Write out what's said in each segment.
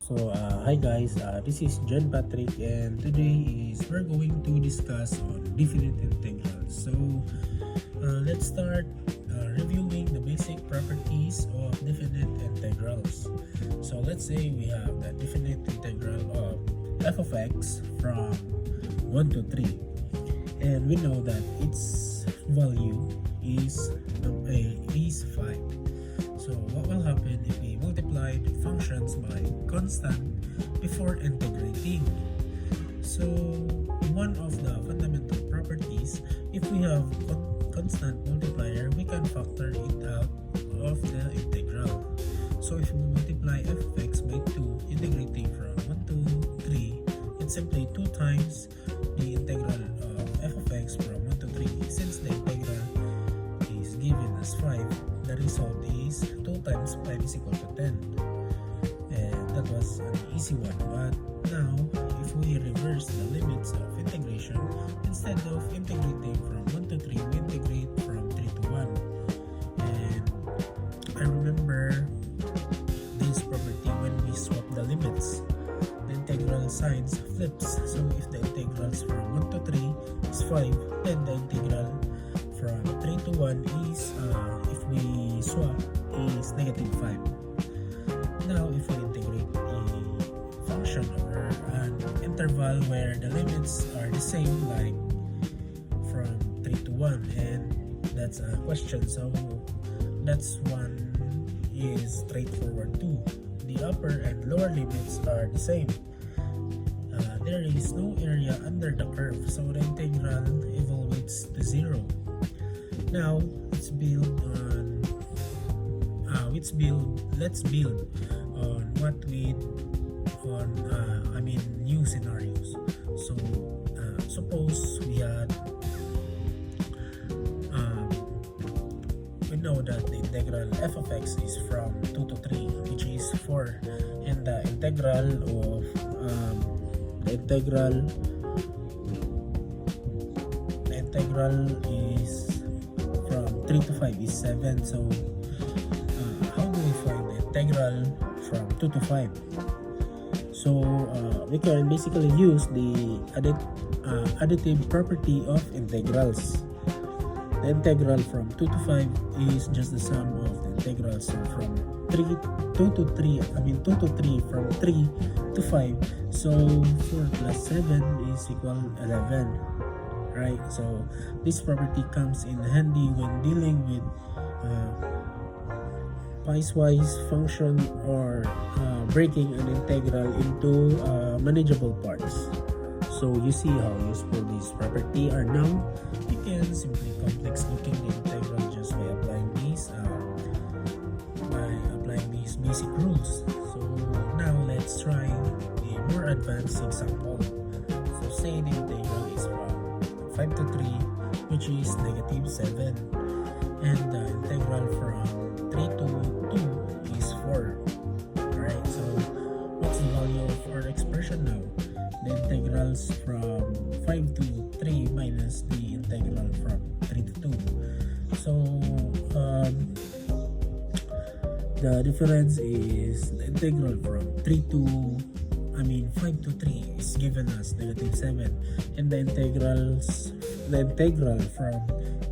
Hi guys, this is John Patrick, and today is we're going to discuss on definite integrals. Let's start reviewing the basic properties of definite integrals. So let's say we have the definite integral of f of x from 1 to 3, and we know that its value is 5. So what will happen if we multiply the functions by constant before integrating? So one of the fundamental properties, if we have constant multiplier, we can factor it out of the integral. So if we multiply f of x by 2, integrating from 1 to 3, it's simply 2 times the integral of f of x from 1 to 3. Since the integral is given as 5, the result is 2 times 5 is equal to 10. And that was an easy one. But now, if we reverse the limits of integration, instead of integrating from 1 to 3, we integrate from 3 to 1. And I remember this property when we swap the limits. The integral signs flips. So if the integrals from 1 to 3 is 5, then the integral from 3 to 1 is, if we swap, is negative 5. Now, if we integrate a function or an interval where the limits are the same, like from 3 to 1, and that's a question, so that's one is straightforward too. The upper and lower limits are the same. There is no area under the curve, so the integral evaluates to 0. Now let's build on what we new scenarios. So suppose we know that the integral f of x is from 2 to 3, which is 4, and the integral of the integral is from 3 to 5 is 7. So how do we find the integral from 2 to 5? So we can basically use the additive property of integrals. The integral from 2 to 5 is just the sum of the integrals. So from 2 to 3 from 3 to 5. So 4 plus 7 is equal 11. Right? So this property comes in handy when dealing with piecewise function or breaking an integral into manageable parts. So you see how useful this property are now. You can simply complex looking the integral just by applying these basic rules. So now let's try a more advanced example. So say the integral is from 5 to 3, which is negative 7, and the integral from 3 to 2 is 4. Alright, so what's the value of our expression now? The integrals from 5 to 3 minus the integral from 3 to 2. So the difference is the integral from 5 to 3 is given as negative 7, and the integral from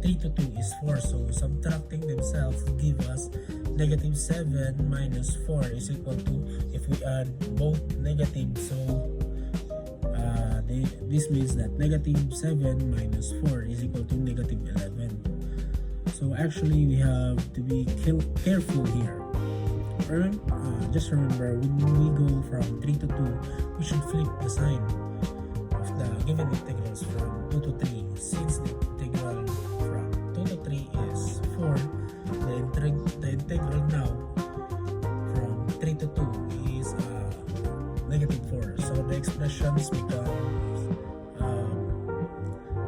3 to 2 is 4. So subtracting themselves give us negative 7 minus 4 is equal to, if we add both negative, so this means that negative 7 minus 4 is equal to negative 11. So actually we have to be careful here. Just remember, when we go from 3 to 2, we should flip the sign of the given integrals from 2 to 3. Since the integral from 2 to 3 is 4, the integral now from 3 to 2 is negative 4. So the expressions become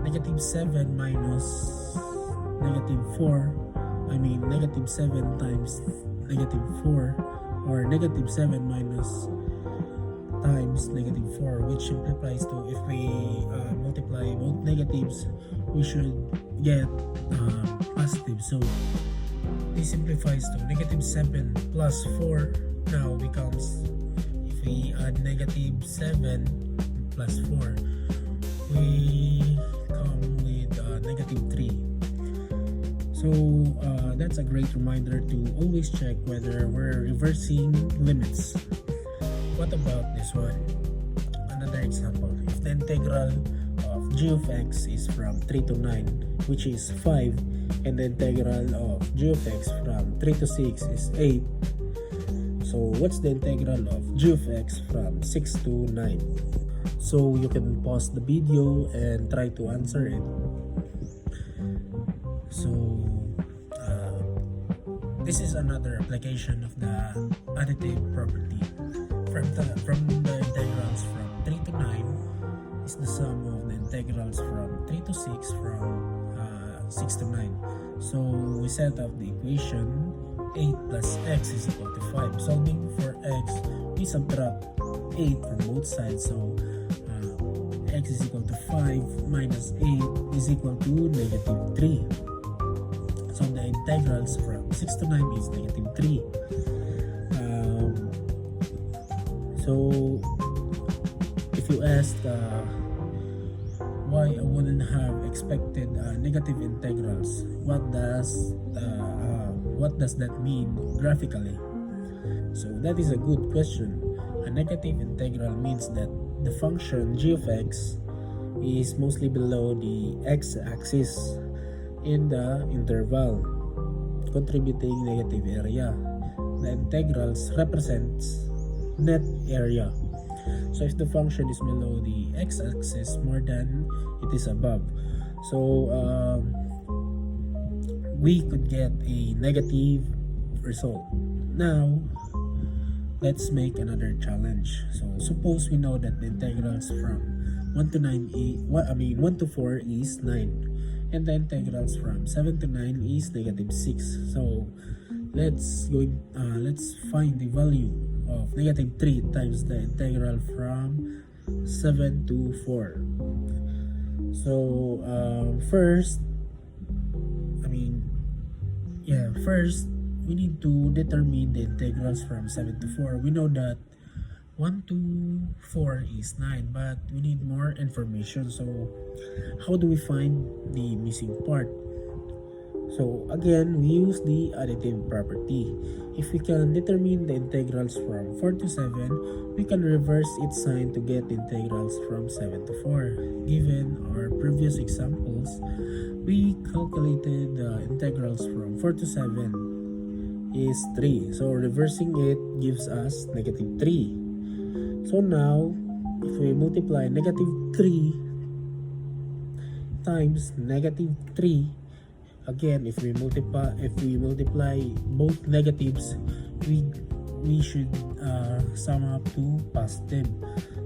negative 7 minus negative 4. Negative 7 times negative 4, or negative 7 minus times negative 4, which simplifies to, if we multiply both negatives, we should get positive. So this simplifies to negative 7 plus 4 now becomes, if we add negative 7 plus 4, we come with negative 3. So that's a great reminder to always check whether we're reversing limits. What about this one? Another example, if the integral of g of x is from 3 to 9, which is 5, and the integral of g of x from 3 to 6 is 8. So what's the integral of g of x from 6 to 9? So you can pause the video and try to answer it. So this is another application of the additive property. From the integrals from 3 to 9 is the sum of the integrals from 3 to 6 from 6 to 9. So we set up the equation 8 plus x is equal to 5. Solving for x, we subtract 8 from both sides. So x is equal to 5 minus 8 is equal to negative 3. So the integrals from 6 to 9 is negative 3. So if you ask why I wouldn't have expected negative integrals, what does that mean graphically? So that is a good question. A negative integral means that the function g of x is mostly below the x-axis in the interval, contributing negative area. The integrals represents net area. So if the function is below the x-axis more than it is above, so we could get a negative result. Now let's make another challenge. So suppose we know that the integrals from 1 to 1 to 4 is 9, and the integrals from 7 to 9 is negative 6. So let's find the value of negative 3 times the integral from 7 to 4. So first we need to determine the integrals from 7 to 4. We know that 1 to 4 is 9, but we need more information. So how do we find the missing part? So again, we use the additive property. If we can determine the integrals from 4 to 7, we can reverse its sign to get the integrals from 7 to 4. Given our previous examples, we calculated the integrals from 4 to 7 is 3. So reversing it gives us negative 3. So now, if we multiply negative 3 times negative 3, again, if we multiply both negatives, we should sum up to positive.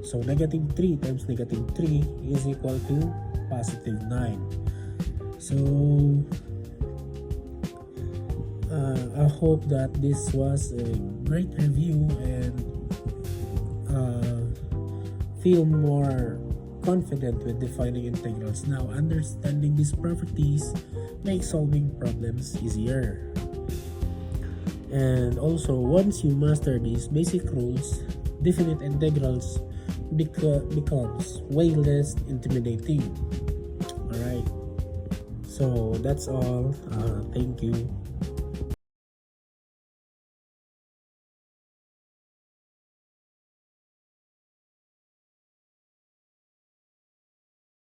So negative 3 times negative 3 is equal to positive 9. So I hope that this was a great review and feel more confident with defining integrals. Now, understanding these properties makes solving problems easier. And also, once you master these basic rules, definite integrals becomes way less intimidating. Alright, so that's all. Thank you.